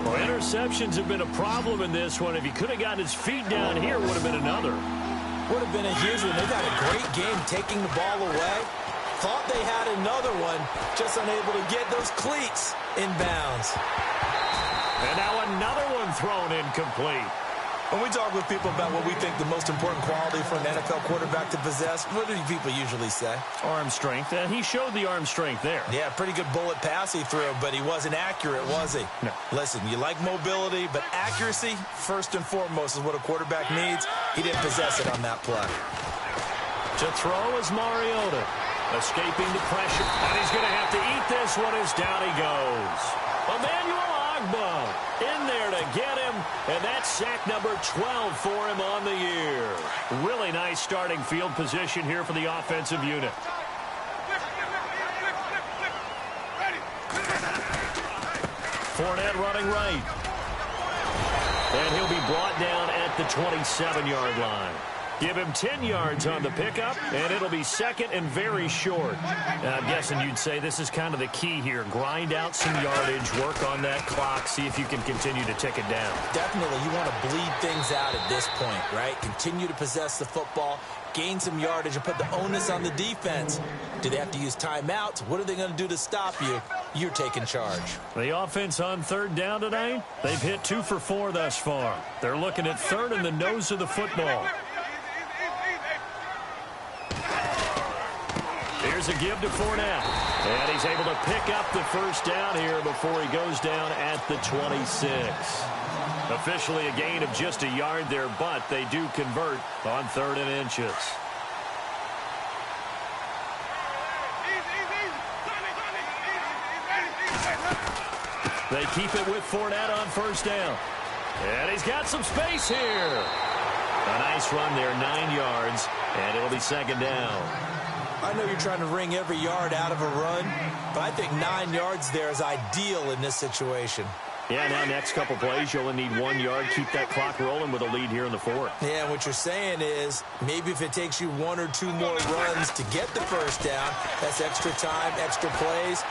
Well, interceptions have been a problem in this one. If he could have gotten his feet down here, would have been another. Would have been a huge one. They've had a great game taking the ball away. Thought they had another one, just unable to get those cleats in bounds. And now another one thrown incomplete. When we talk with people about what we think the most important quality for an NFL quarterback to possess, what do people usually say? Arm strength. And he showed the arm strength there. Yeah, pretty good bullet pass he threw, but he wasn't accurate, was he? No. Listen, you like mobility, but accuracy, first and foremost, is what a quarterback needs. He didn't possess it on that play. To throw is Mariota. Escaping the pressure. And he's going to have to eat this one as down he goes. Emmanuel Ogba in there to get him, and that's sack number 12 for him on the year. Really nice starting field position here for the offensive unit. Fournette running right. And he'll be brought down at the 27-yard line. Give him 10 yards on the pickup, and it'll be second and very short. I'm guessing you'd say this is kind of the key here. Grind out some yardage, work on that clock, see if you can continue to tick it down. Definitely, you want to bleed things out at this point, right? Continue to possess the football, gain some yardage, and put the onus on the defense. Do they have to use timeouts? What are they going to do to stop you? You're taking charge. The offense on third down tonight, they've hit 2 for 4 thus far. They're looking at third in the nose of the football. Here's a give to Fournette. And he's able to pick up the first down here before he goes down at the 26. Officially a gain of just a yard there, but they do convert on 3rd and inches. They keep it with Fournette on first down. And he's got some space here. A nice run there, 9 yards, and it'll be second down. I know you're trying to wring every yard out of a run, but I think 9 yards there is ideal in this situation. Yeah, now next couple plays, you only need 1 yard. Keep that clock rolling with a lead here in the 4th. Yeah, what you're saying is maybe if it takes you 1 or 2 more runs to get the first down, that's extra time, extra plays.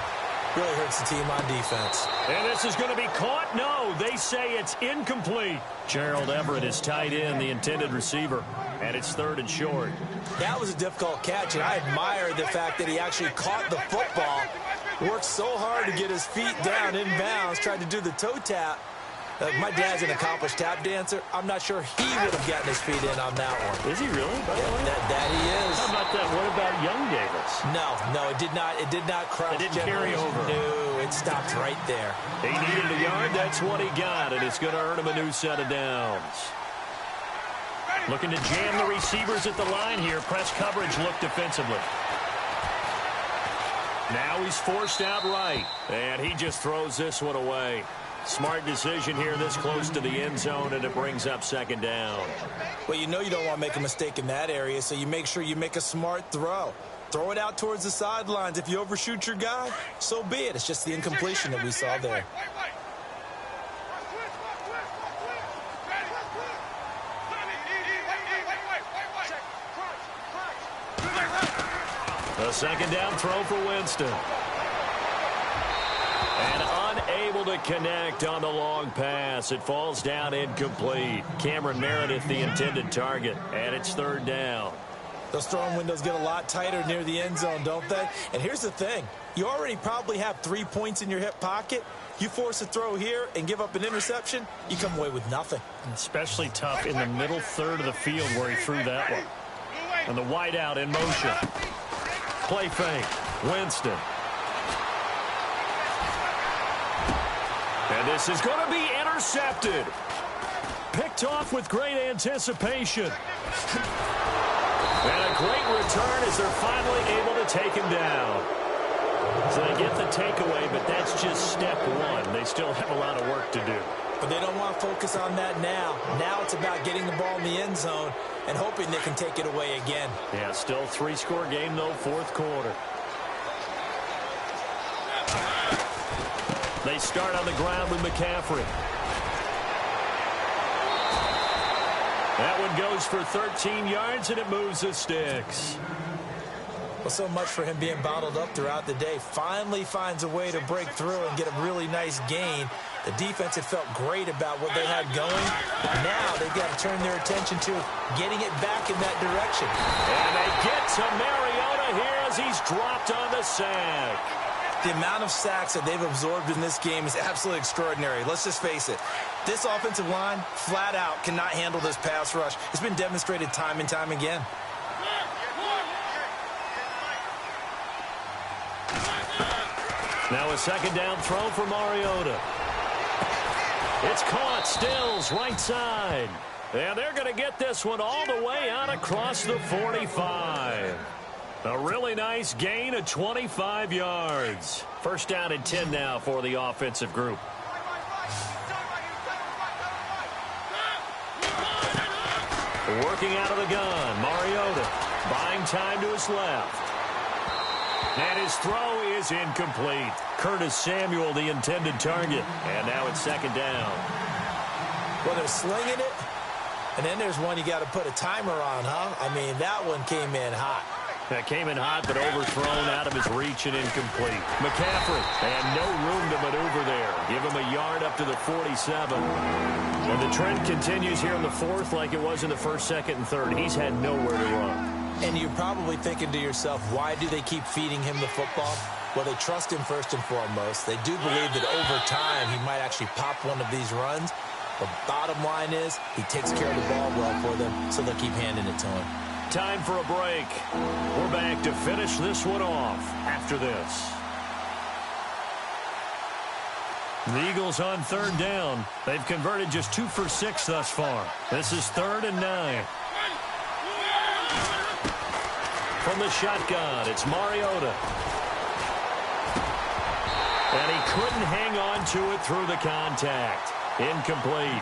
Really hurts the team on defense. And this is going to be caught. No, they say it's incomplete. Gerald Everett is tied in, the intended receiver, and it's 3rd and short. That was a difficult catch, and I admire the fact that he actually caught the football, worked so hard to get his feet down inbounds, tried to do the toe tap. My dad's an accomplished tap dancer. I'm not sure he would have gotten his feet in on that one. Is he really? Yeah, that he is. How about that? What about Young Davis? No, it did not cross. It didn't carry over. No, it stopped right there. He needed a yard. That's what he got, and it's going to earn him a new set of downs. Looking to jam the receivers at the line here. Press coverage look defensively. Now he's forced out right, and he just throws this one away. Smart decision here this close to the end zone, and it brings up second down. Well, you know you don't want to make a mistake in that area, so you make sure you make a smart throw. Throw it out towards the sidelines. If you overshoot your guy, so be it. It's just the incompletion that we saw there. A second down throw for Winston. And unable to connect on the long pass. It falls down incomplete. Cameron Meredith, the intended target, and it's 3rd down. Those throwing windows get a lot tighter near the end zone, don't they? And here's the thing. You already probably have 3 points in your hip pocket. You force a throw here and give up an interception, you come away with nothing. Especially tough in the middle third of the field where he threw that one. And the wide out in motion. Play fake. Winston. And this is going to be intercepted. Picked off with great anticipation. And a great return as they're finally able to take him down. So they get the takeaway, but that's just step 1. They still have a lot of work to do. But they don't want to focus on that now. Now it's about getting the ball in the end zone and hoping they can take it away again. Yeah, still 3-score game, though, 4th quarter. They start on the ground with McCaffrey. That one goes for 13 yards, and it moves the sticks. Well, so much for him being bottled up throughout the day. Finally finds a way to break through and get a really nice gain. The defense had felt great about what they had going. Now they've got to turn their attention to getting it back in that direction. And they get to Mariota here as he's dropped on the sack. The amount of sacks that they've absorbed in this game is absolutely extraordinary. Let's just face it. This offensive line, flat out, cannot handle this pass rush. It's been demonstrated time and time again. Now a second down throw for Mariota. It's caught. Stills right side. And they're going to get this one all the way out across the 45. A really nice gain of 25 yards. First down and 10 now for the offensive group. Working out of the gun, Mariota buying time to his left. And his throw is incomplete. Curtis Samuel, the intended target. And now it's second down. Well, they're slinging it. And then there's one you got to put a timer on, huh? I mean, that one came in hot. That came in hot, but overthrown out of his reach and incomplete. McCaffrey, and no room to maneuver there. Give him a yard up to the 47. And the trend continues here in the fourth like it was in the first, second, and third. He's had nowhere to run. And you're probably thinking to yourself, why do they keep feeding him the football? Well, they trust him first and foremost. They do believe that over time he might actually pop one of these runs. The bottom line is he takes care of the ball well for them, so they'll keep handing it to him. Time for a break. We're back to finish this one off after this. The Eagles on third down. They've converted just 2 for 6 thus far. This is 3rd and 9. From the shotgun, it's Mariota. And he couldn't hang on to it through the contact. Incomplete.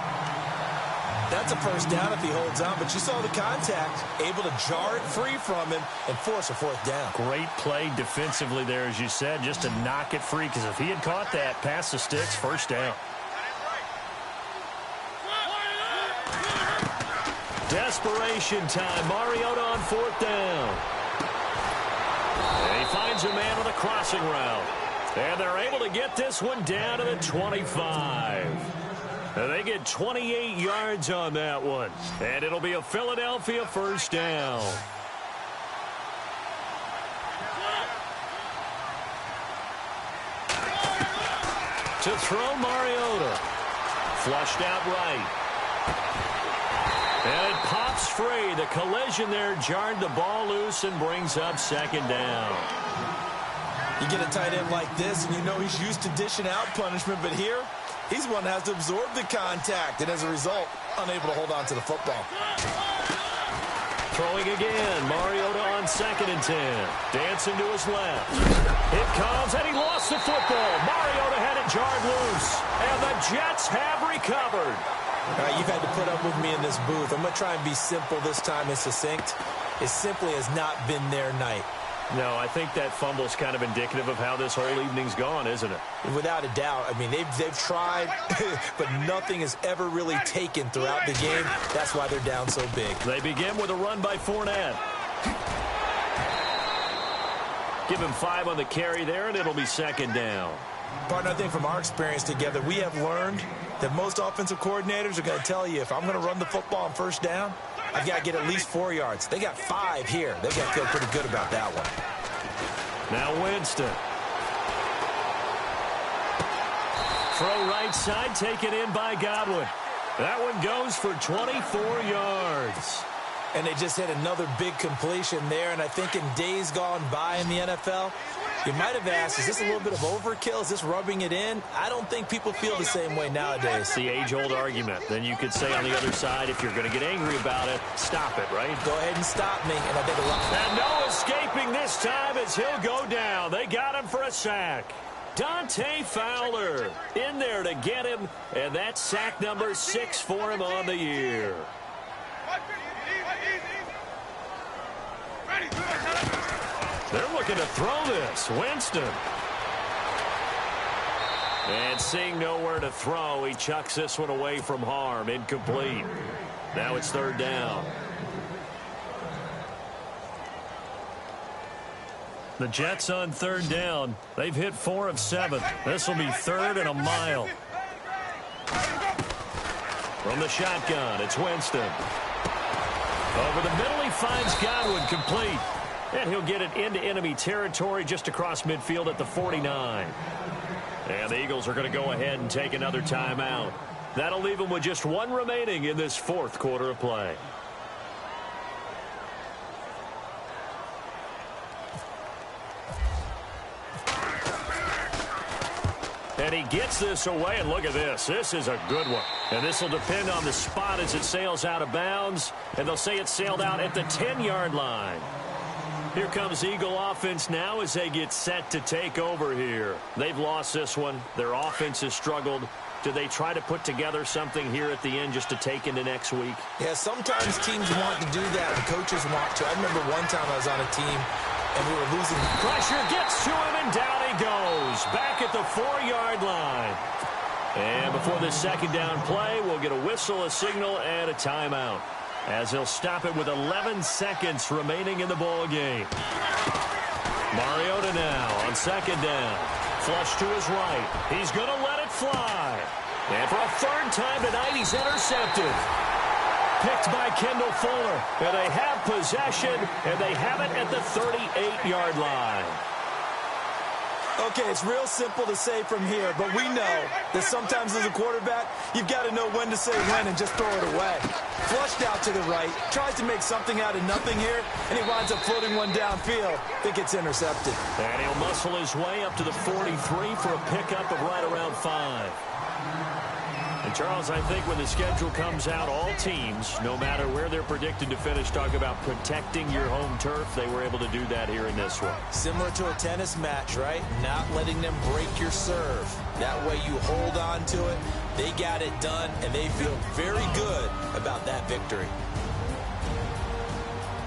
That's a first down if he holds on, but you saw the contact, able to jar it free from him and force a 4th down. Great play defensively there, as you said, just to knock it free, because if he had caught that, past the sticks, first down. Desperation time. Mariota on 4th down. And he finds a man on a crossing route. And they're able to get this one down to the 25. And they get 28 yards on that one. And it'll be a Philadelphia first down. To throw Mariota. Flushed out right. And it pops free. The collision there jarred the ball loose and brings up second down. You get a tight end like this, and you know he's used to dishing out punishment, but here, he's one that has to absorb the contact, and as a result, unable to hold on to the football. Throwing again, Mariota on 2nd and 10. Dancing to his left. It comes, and he lost the football. Mariota had it jarred loose, and the Jets have recovered. All right, you've had to put up with me in this booth. I'm going to try and be simple this time and succinct. It simply has not been their night. No, I think that fumble's kind of indicative of how this whole evening's gone, isn't it? Without a doubt. I mean, they've tried, but nothing has ever really taken throughout the game. That's why they're down so big. They begin with a run by Fournette. Give him 5 on the carry there, and it'll be second down. Partner, I think from our experience together, we have learned that most offensive coordinators are going to tell you, if I'm going to run the football on first down, I've got to get at least 4 yards. They got 5 here. They've got to feel pretty good about that one. Now Winston. Throw right side, taken in by Godwin. That one goes for 24 yards. And they just hit another big completion there. And I think in days gone by in the NFL, you might have asked, is this a little bit of overkill? Is this rubbing it in? I don't think people feel the same way nowadays. It's the age-old argument. Then you could say on the other side, if you're going to get angry about it, stop it, right? Go ahead and stop me. And I think and no escaping this time as he'll go down. They got him for a sack. Dante Fowler in there to get him, and that's sack number 6 for him on the year. They're looking to throw this. Winston. And seeing nowhere to throw, he chucks this one away from harm. Incomplete. Now it's 3rd down. The Jets on 3rd down. They've hit 4 of 7. This will be 3rd and a mile. From the shotgun, it's Winston. Over the middle, he finds Godwin, complete. And he'll get it into enemy territory just across midfield at the 49. And the Eagles are going to go ahead and take another timeout. That'll leave them with just 1 remaining in this 4th quarter of play. And he gets this away, and look at this. This is a good one. And this will depend on the spot as it sails out of bounds. And they'll say it sailed out at the 10-yard line. Here comes Eagle offense now as they get set to take over here. They've lost this one. Their offense has struggled. Do they try to put together something here at the end just to take into next week? Yeah, sometimes teams want to do that and coaches want to. I remember one time I was on a team and we were losing. Pressure gets to him and down he goes. Back at the 4-yard line. And before this second down play, we'll get a whistle, a signal, and a timeout, as he'll stop it with 11 seconds remaining in the ball game. Mariota now on second down. Flush to his right. He's going to let it fly. And for a third time tonight, he's intercepted. Picked by Kendall Fuller. And they have possession, and they have it at the 38-yard line. Okay, it's real simple to say from here, but we know that sometimes as a quarterback, you've got to know when to say when and just throw it away. Flushed out to the right, tries to make something out of nothing here, and he winds up floating one downfield. I think it's intercepted. And he'll muscle his way up to the 43 for a pickup of right around 5. And, Charles, I think when the schedule comes out, all teams, no matter where they're predicted to finish, talk about protecting your home turf. They were able to do that here in this one. Similar to a tennis match, right? Not letting them break your serve. That way you hold on to it. They got it done, and they feel very good about that victory.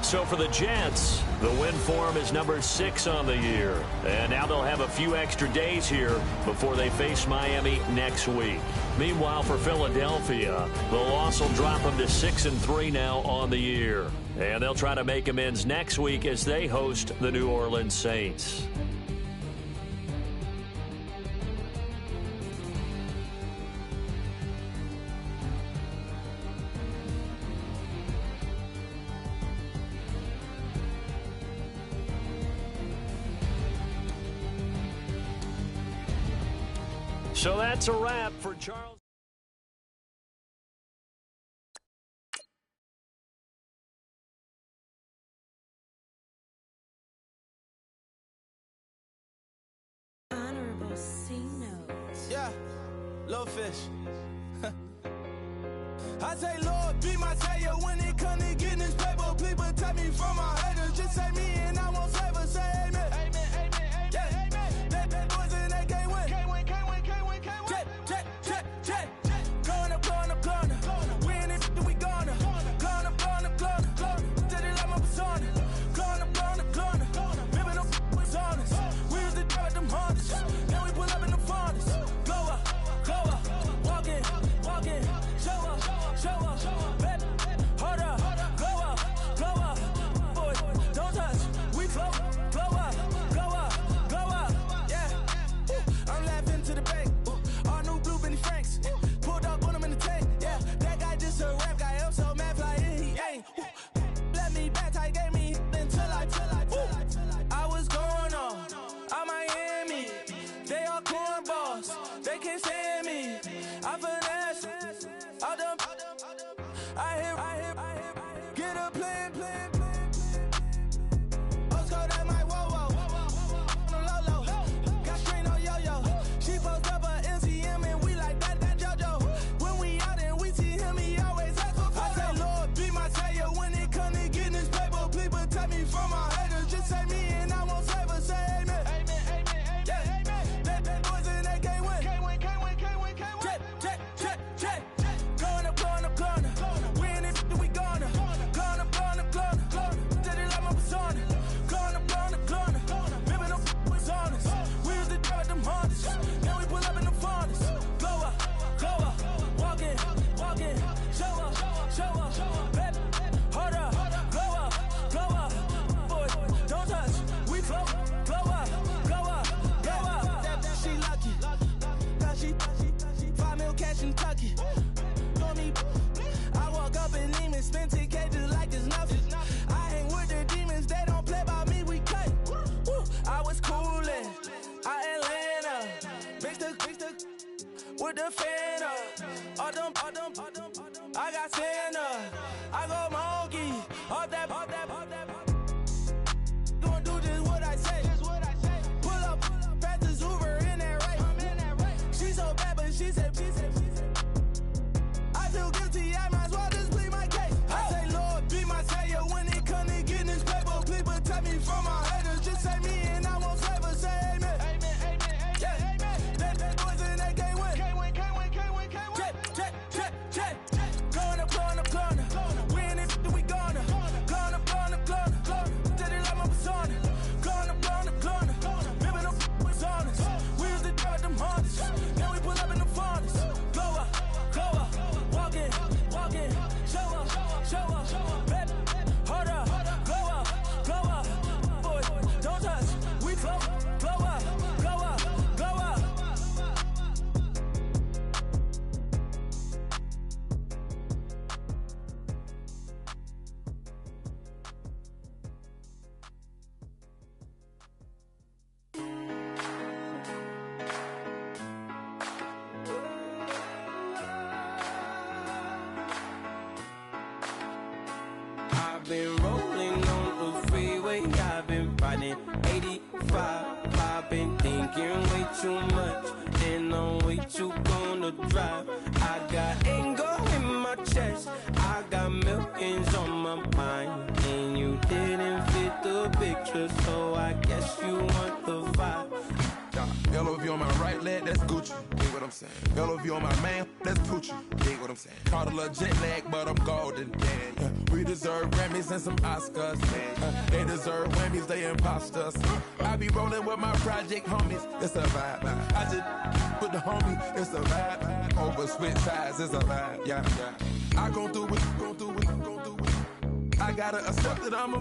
So for the Jets, the win form is number 6 on the year. And now they'll have a few extra days here before they face Miami next week. Meanwhile, for Philadelphia, the loss will drop them to 6-3 now on the year. And they'll try to make amends next week as they host the New Orleans Saints. So that's a wrap for Charles. Honorable C notes. Yeah, little fish. I say, Lord, be my savior when it comes to getting this paper. Please protect me from my haters. Just say me and I won't save us. Say amen. Amen, amen, amen. Yeah, amen. That boys in that can't win. Can't win, can't win, can't win, can't win. Check. Going up. Win it, we gonna. Going up. Did it like my persona. Going up. Ripping up was honest. We used to drive them hardest. Then we pull up in the farthest. Go up. Walking. Show up. Bet. Hold up. Go up. Boy, don't touch. We float. Go up. Yeah. I'm laughing to the bank. All new blue Benny Franks. Pulled up on him in the tank. Yeah. That guy just a rap guy. I'm so mad flying. He ain't. Let me back. I gave me until I was going on. I'm Miami. They all cornballs. They can't stand me. I finesse. All them. I hear. Get a plan. Let's go that my whoa. Low. Got screen on yo. She post up a MCM and we like that JoJo. When we out and we see him, he always asks for photo. I say, Lord, be my savior when it comes to getting this paper. Please protect me from my haters. Just say me and I won't save us. Say amen. Amen. Yeah. That boys in that can't win. Can't win. Check. Going up. Win it, we gonna. Going up. Did it like my persona. Going up. Ripping up was honest. We used to drive them hardest. Then we pull up in the farthest. Go up. Walking. Show up. Bet. Hold up. Go up. Boy, don't touch. We float. Go up. She lucky. Cause she 5 mil cash in Tucky. I walk up in demons, spend 10K just like it's nothing. I hang with the demons, they don't play by me, we cut. I was coolin', Atlanta, mixed with the Fanta. All them, I got Santa, I go monkey, all that. Gonna do just what I say. Pull up, fast as Uber in that race. She so bad, but she said. I feel guilty, I might as well just plead my case. I say, Lord, be my savior when it comes to getting this paper. Please protect me from my haters. Just say me and I won't save us. Say amen. Yeah. That boys in that can't win. 85. I've been thinking way too much, and I'm way too gonna drive. I got anger in my chest, I got millions on my mind, and you didn't fit the picture, so I guess you want the vibe. LOV on my right leg, that's Gucci. Dig what I'm saying? LOV on my man, that's Poochie. Dig what I'm saying? Caught a little jet lag, but I'm golden. Yeah. We deserve Grammys and some Oscars. They deserve whammies, they imposters. I be rolling with my project homies. It's a vibe. I just put the homie. It's a vibe. Over switch sides, it's a vibe. Yeah. I gon' do it. I gotta accept that I'm a.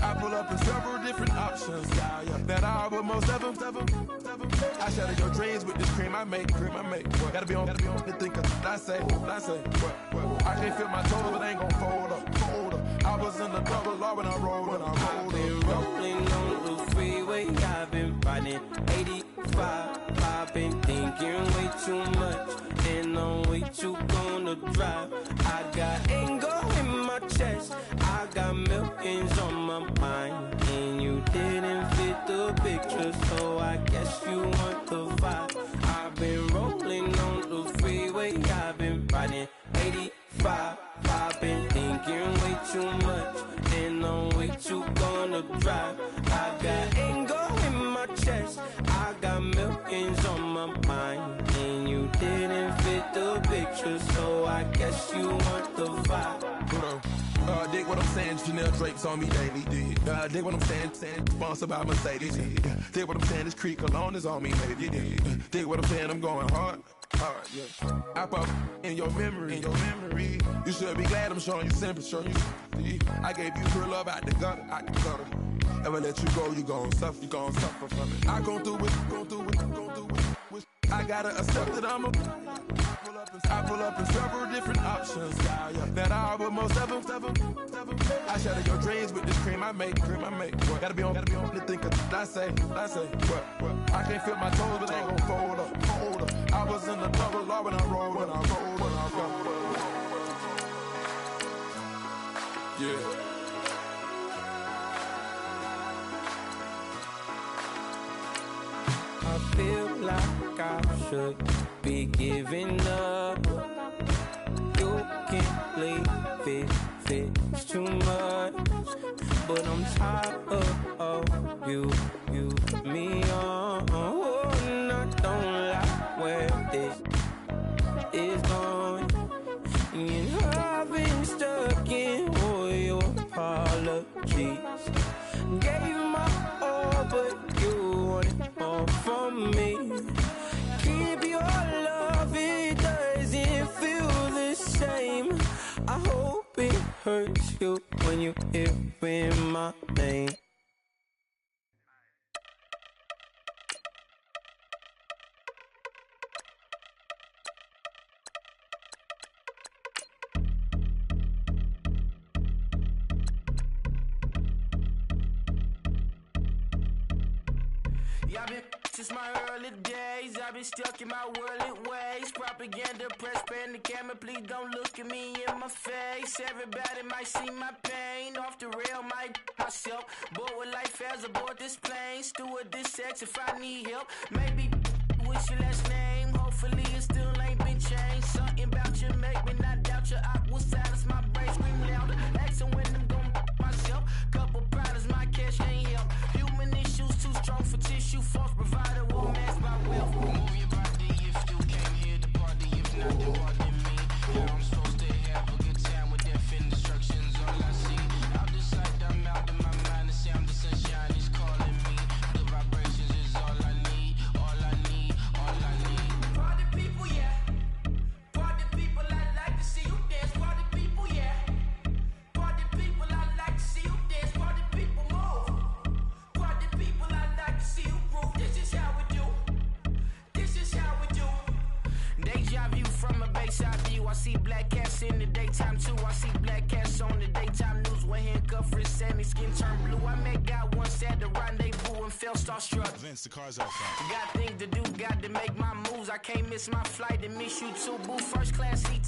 I pull up in several different options. That I would most ever. I shatter your dreams with this cream I make. Gotta be on the thinker. I say. I can't feel my toes, but ain't gon' fold up. I was in the double law when I rolled. I've been rolling on the freeway. I've been riding 85. I've been thinking way too much, and I'm way too gonna drive. I got anger in my chest, I got millions on my mind, and you didn't fit the picture, so I guess you want the vibe. I've been rolling on the freeway, I've been riding 85. I've been thinking way too much, and I'm way too gonna drive. I got anger in my chest, I got millions on my mind, and you didn't fit the picture, so I guess you want the vibe. Dig what I'm saying, Chanel drapes on me daily. Dig what I'm saying, sponsored by Mercedes. Dig what I'm saying, this Creek Cologne is on me, baby. Dig what I'm saying, I'm going hard, yeah. I pop in your memory. You should be glad I'm showing you sympathy. I gave you pure love out the gutter. Ever let you go, you gon' suffer from it. I gon' do it. I gotta accept that I'm a. I pull up in several different options. That I would most ever. I shatter your dreams with this cream I make. Gotta be on the thinker. I say. What? I can't feel my toes, but ain't gon' fold up. I was in the double law when I rolled. Yeah. I feel like I should be giving up. You can't leave it's too much. But I'm tired of you, me on. And I don't like where this is going. And I've been stuck in all your apologies. Gave my all, but you wanted more from me. Keep your love, it doesn't feel the same. I hope it hurts you when you hear my name. I've been since my early days, I've been stuck in my worldly ways. Propaganda, press, pan the camera, please don't look at me in my face. Everybody might see my pain, off the rail, might myself. Bored with life as aboard this plane, steward this sex if I need help. Maybe what's your last name? Hopefully it still ain't been changed. Something about you make me not doubt your aqua silence, my brain scream louder. Asking when I'm gon' myself. Couple problems, my cash ain't help. Human issues too strong for tissue. False provider will mask my wealth. Move your body if you came here to party. If not, then pardon me. Yeah, I'm supposed to have a good time with death and destruction's all I see. Out the sight, I'm out of my mind. The sound of sunshine is calling me. The vibrations is all I need. All I need. Party people, yeah. Party people, I like to see you dance. Party people, yeah. Party people, I like to see you dance. Party people, move. Party people, I like to see you groove. This is how we do. This is how we do. Deja view from a bayside view. I see black cats in the daytime too. I see black cats on the daytime news. When handcuffed wrist and his skin turned blue. I met God once at the rendezvous and felt starstruck. Vince, the car's outside. Got things to do, got to make my moves. I can't miss my flight and miss you too, boo. First class seat